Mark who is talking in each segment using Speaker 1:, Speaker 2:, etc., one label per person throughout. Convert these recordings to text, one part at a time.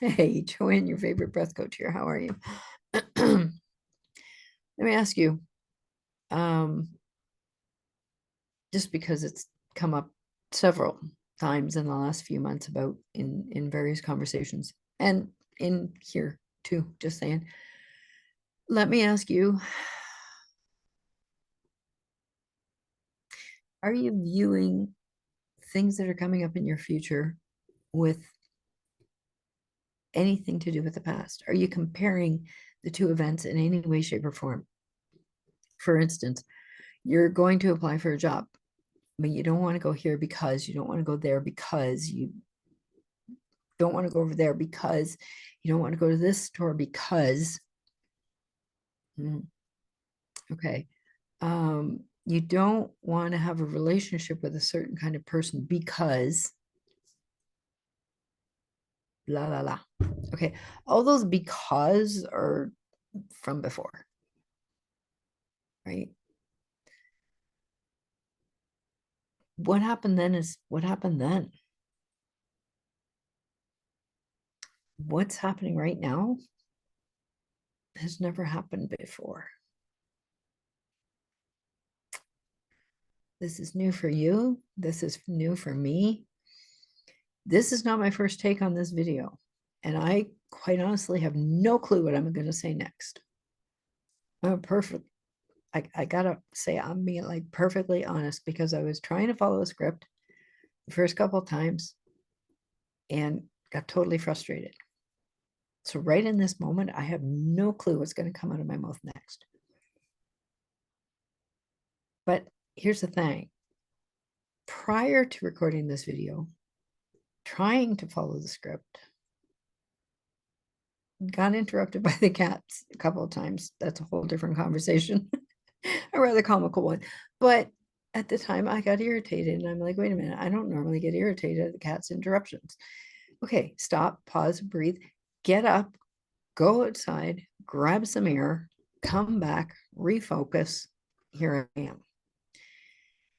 Speaker 1: Hey, Joanne, your favorite breath coach here. How are you? Let me ask you, um, just because it's come up several times in the last few months about in various conversations and in here too, just saying. Let me ask you, are you viewing things that are coming up in your future with anything to do with the past? Are you comparing the two events in any way, shape, or form? For instance, you're going to apply for a job, but you don't want to go here because you don't want to go there because you don't want to go over there because you don't want to go to this store because okay, you don't want to have a relationship with a certain kind of person because la la la. Okay, all those because are from before, right? What happened then is what happened then. What's happening right now has never happened before. This is new for you. This is new for me. This is not my first take on this video. And I quite honestly have no clue what I'm going to say next. I'm perfect. I gotta say, I'm being like perfectly honest because I was trying to follow a script the first couple of times and got totally frustrated. So right in this moment, I have no clue what's going to come out of my mouth next. But here's the thing. Prior to recording this video, trying to follow the script, got interrupted by the cats a couple of times. That's a whole different conversation. A rather comical one. But at the time, I got irritated and I'm like, wait a minute, I don't normally get irritated at the cat's interruptions. Okay, stop, pause, breathe, get up, go outside, grab some air, come back, refocus. Here I am.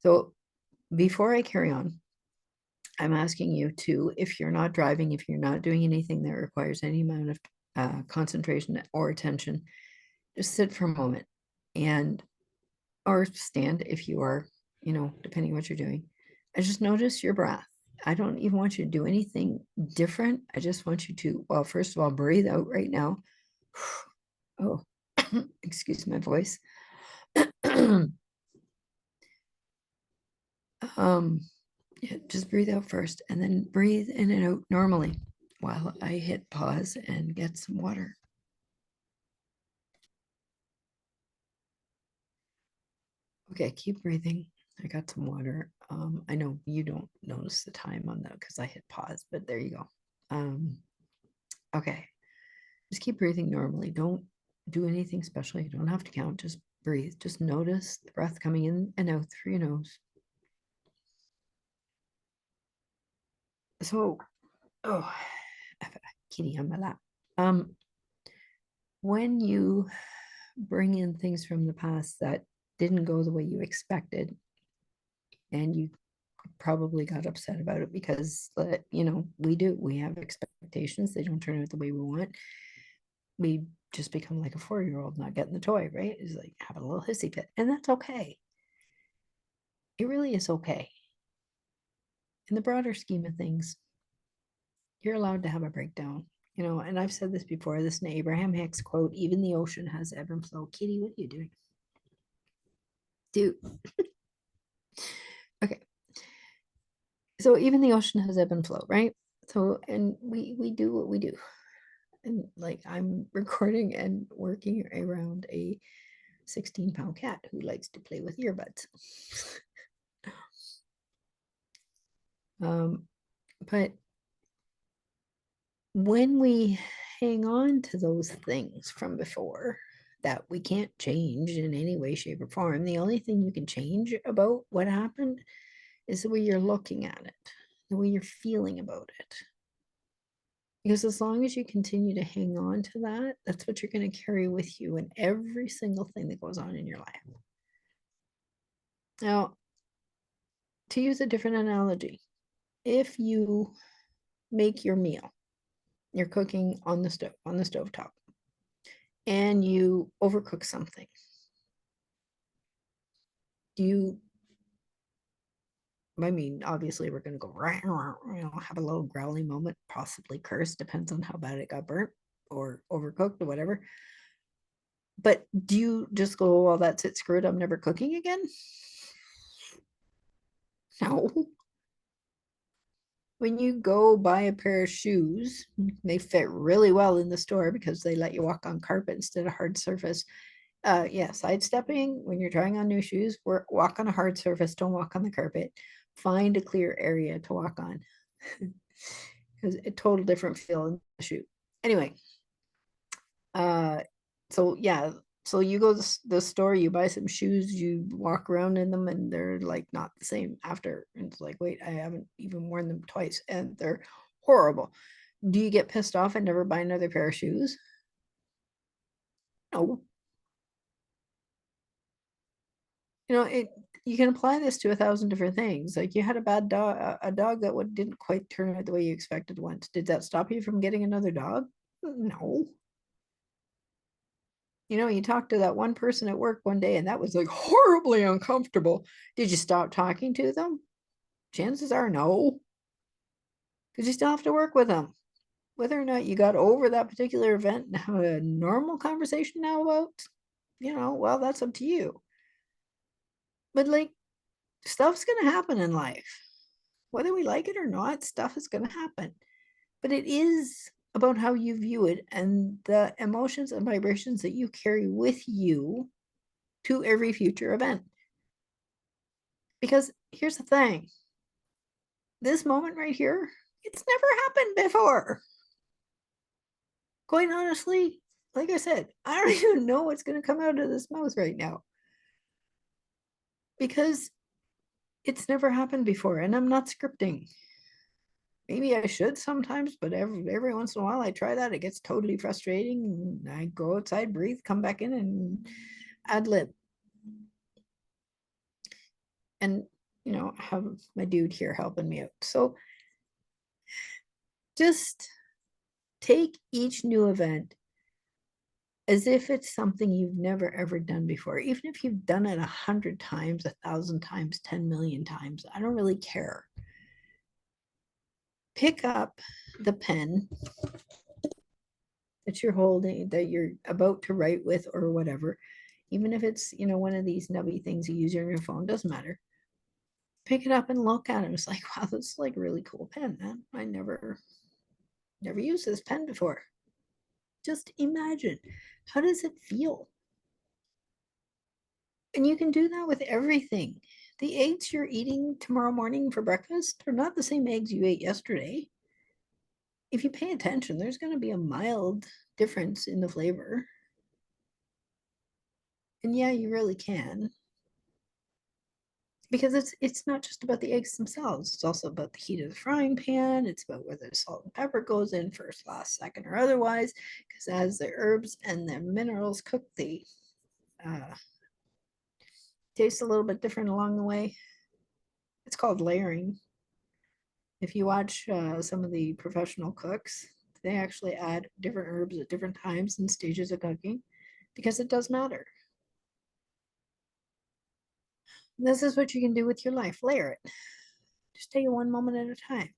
Speaker 1: So before I carry on, I'm asking you to, if you're not driving, if you're not doing anything that requires any amount of concentration or attention, just sit for a moment and or stand if you are, depending what you're doing. I just notice your breath. I don't even want you to do anything different. I just want you to, well, first of all, breathe out right now. Oh, excuse my voice. Yeah, just breathe out first and then breathe in and out normally while I hit pause and get some water. Okay, keep breathing. I got some water. I know you don't notice the time on that because I hit pause, but there you go. Okay, just keep breathing normally. Don't do anything special. You don't have to count. Just breathe. Just notice the breath coming in and out through your nose. So, oh, I have a kitty on my lap. When you bring in things from the past that didn't go the way you expected, and you probably got upset about it because we have expectations. They don't turn out the way we want. We just become like a 4-year-old not getting the toy, right? It's like have a little hissy fit, and that's okay. It really is okay. In the broader scheme of things, you're allowed to have a breakdown, and I've said this before. This is an Abraham Hicks quote: even the ocean has ebb and flow. Kitty, what are you doing? Dude. Okay, so even the ocean has ebb and flow, right? So, and we do what we do. And like I'm recording and working around a 16-pound cat who likes to play with earbuds. But when we hang on to those things from before that we can't change in any way, shape, or form, the only thing you can change about what happened is the way you're looking at it, the way you're feeling about it. Because as long as you continue to hang on to that, that's what you're going to carry with you in every single thing that goes on in your life. Now, to use a different analogy, if you make your meal, you're cooking on the stove top, and you overcook something. Do you, I mean, obviously we're going to go, have a little growly moment, possibly curse, depends on how bad it got burnt or overcooked or whatever. But do you just go, well, that's it, screw it, I'm never cooking again? No. When you go buy a pair of shoes, they fit really well in the store because they let you walk on carpet instead of hard surface. Yeah, sidestepping when you're trying on new shoes, walk on a hard surface, don't walk on the carpet. Find a clear area to walk on because a total different feel in the shoe. Anyway, so yeah, so you go to the store, you buy some shoes, you walk around in them, and they're like not the same after. And it's like, wait, I haven't even worn them twice, and they're horrible. Do you get pissed off and never buy another pair of shoes? No. It, you can apply this to 1,000 different things. Like you had a bad dog, a dog that didn't quite turn out the way you expected once. Did that stop you from getting another dog? No. You talked to that one person at work one day and that was like horribly uncomfortable. Did you stop talking to them? Chances are no, because you still have to work with them. Whether or not you got over that particular event and have a normal conversation now about, well, that's up to you. But like, stuff's going to happen in life. Whether we like it or not, stuff is going to happen. But it is about how you view it and the emotions and vibrations that you carry with you to every future event. Because here's the thing, this moment right here, it's never happened before. Quite honestly, like I said, I don't even know what's going to come out of this mouth right now because it's never happened before and I'm not scripting. Maybe I should sometimes, but every once in a while I try that. It gets totally frustrating. I go outside, breathe, come back in and ad lib. And, have my dude here helping me out. So just take each new event as if it's something you've never ever done before. Even if you've done it 100 times, 1,000 times, 10 million times, I don't really care. Pick up the pen that you're holding, that you're about to write with or whatever, even if it's, one of these nubby things you use on your phone, doesn't matter. Pick it up and look at it. It's like, wow, this is like a really cool pen, man. I never used this pen before. Just imagine, how does it feel? And you can do that with everything. The eggs you're eating tomorrow morning for breakfast are not the same eggs you ate yesterday. If you pay attention, there's going to be a mild difference in the flavor. And yeah, you really can. Because it's not just about the eggs themselves. It's also about the heat of the frying pan. It's about whether the salt and pepper goes in first, last, second, or otherwise. Because as the herbs and the minerals cook, they taste a little bit different along the way. It's called layering. If you watch some of the professional cooks, they actually add different herbs at different times and stages of cooking because it does matter. This is what you can do with your life. Layer it. Just take it one moment at a time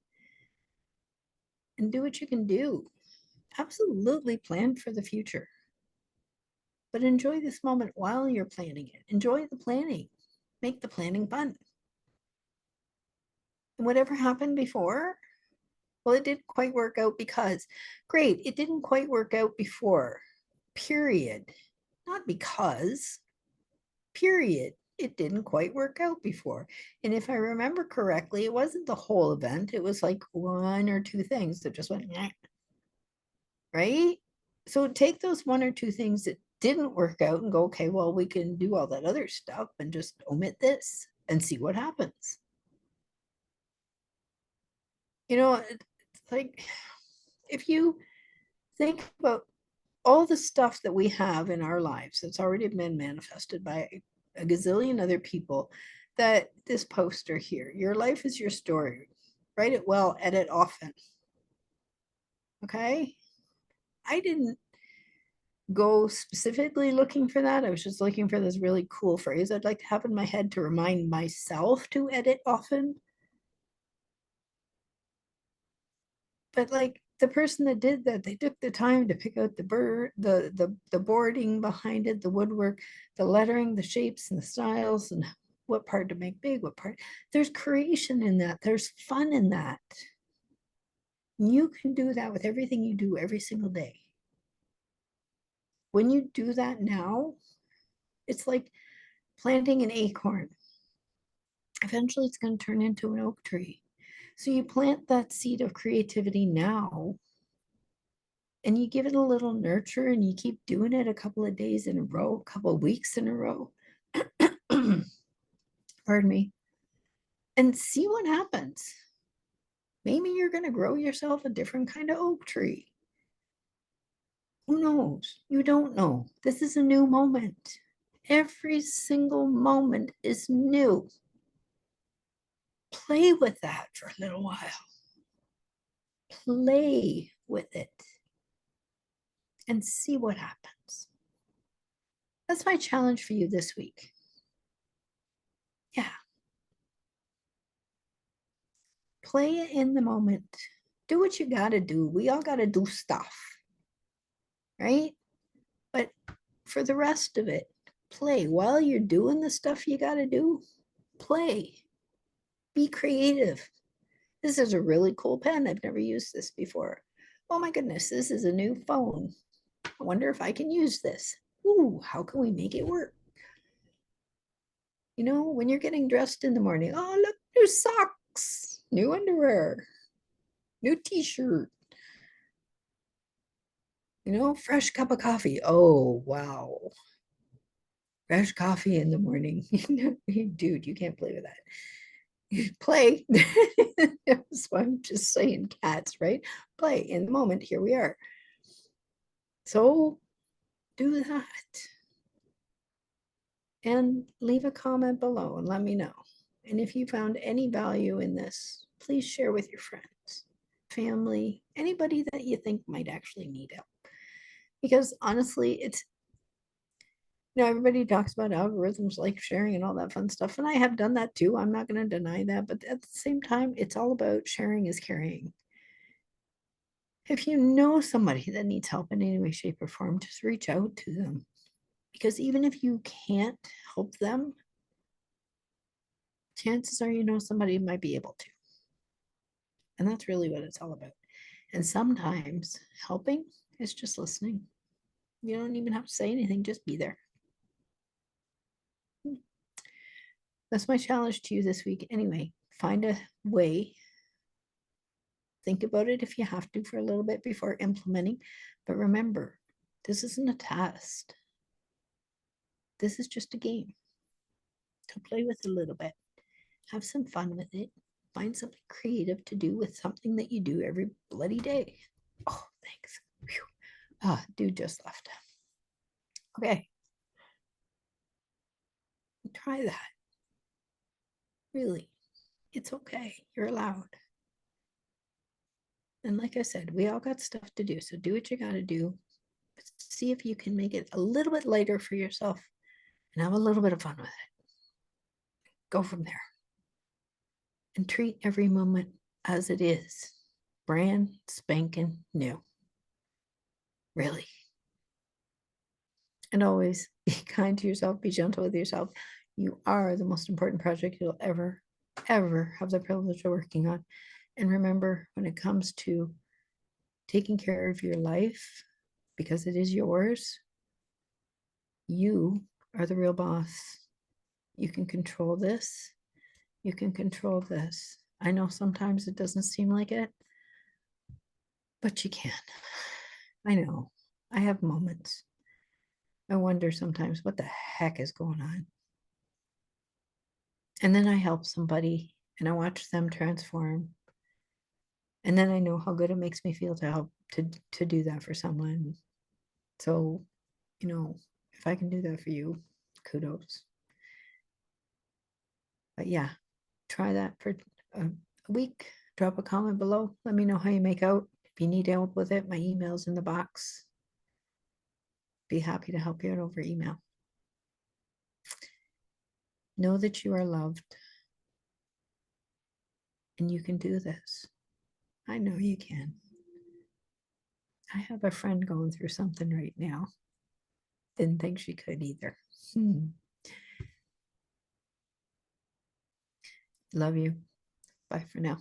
Speaker 1: and do what you can do. Absolutely plan for the future, but enjoy this moment while you're planning it. Enjoy the planning. Make the planning fun. And whatever happened before, well, it didn't quite work out because, great, it didn't quite work out before, period. Not because, period. It didn't quite work out before. And if I remember correctly, it wasn't the whole event. It was like one or two things that just went, right? So take those one or two things that didn't work out and go, okay, well, we can do all that other stuff and just omit this and see what happens. It's like if you think about all the stuff that we have in our lives that's already been manifested by a gazillion other people, that this poster here, your life is your story. Write it well, edit often. Okay. I didn't go specifically looking for that. I was just looking for this really cool phrase I'd like to have in my head to remind myself to edit often. But like the person that did that, they took the time to pick out the bird, the boarding behind it, the woodwork, the lettering, the shapes and the styles, and what part to make big, what part. There's creation in that. There's fun in that. You can do that with everything you do every single day. When you do that now, it's like planting an acorn. Eventually, it's going to turn into an oak tree. So you plant that seed of creativity now and you give it a little nurture and you keep doing it a couple of days in a row, a couple of weeks in a row. Pardon me. And see what happens. Maybe you're going to grow yourself a different kind of oak tree. Who knows? You don't know. This is a new moment. Every single moment is new. Play with that for a little while. Play with it and see what happens. That's my challenge for you this week. Yeah. Play in the moment. Do what you got to do. We all got to do stuff, right? But for the rest of it, play. While you're doing the stuff you got to do, play. Be creative. This is a really cool pen. I've never used this before. Oh my goodness, this is a new phone. I wonder if I can use this. Ooh, how can we make it work? You know, when you're getting dressed in the morning, oh, look, new socks, new underwear, new t-shirt, you know, fresh cup of coffee. Oh, wow. Fresh coffee in the morning. Dude, you can't play with that. Play. So I'm just saying cats, right? Play in the moment. Here we are. So do that. And leave a comment below and let me know. And if you found any value in this, please share with your friends, family, anybody that you think might actually need help. Because honestly, it's, you know, everybody talks about algorithms, like sharing and all that fun stuff. And I have done that too. I'm not going to deny that. But at the same time, it's all about sharing is caring. If you know somebody that needs help in any way, shape, or form, just reach out to them. Because even if you can't help them, chances are you know somebody might be able to. And that's really what it's all about. And sometimes helping is just listening. You don't even have to say anything, just be there. That's my challenge to you this week. Anyway, find a way. Think about it if you have to for a little bit before implementing. But remember, this isn't a test. This is just a game to play with a little bit. Have some fun with it. Find something creative to do with something that you do every bloody day. Oh, thanks. Whew. Ah, dude just left. Okay. Try that. Really. It's okay. You're allowed. And like I said, we all got stuff to do. So do what you got to do. See if you can make it a little bit lighter for yourself and have a little bit of fun with it. Go from there and treat every moment as it is brand spanking new. Really. And always be kind to yourself, be gentle with yourself. You are the most important project you'll ever, ever have the privilege of working on. And remember, when it comes to taking care of your life, because it is yours, you are the real boss. You can control this. You can control this. I know sometimes it doesn't seem like it, but you can. I know. I have moments. I wonder sometimes what the heck is going on. And then I help somebody and I watch them transform. And then I know how good it makes me feel to help to do that for someone. So, you know, if I can do that for you, kudos. But yeah, try that for a week. Drop a comment below. Let me know how you make out. If you need help with it, my email's in the box. Be happy to help you out over email. Know that you are loved and you can do this. I know you can. I have a friend going through something right now. Didn't think she could either. Love you. Bye for now.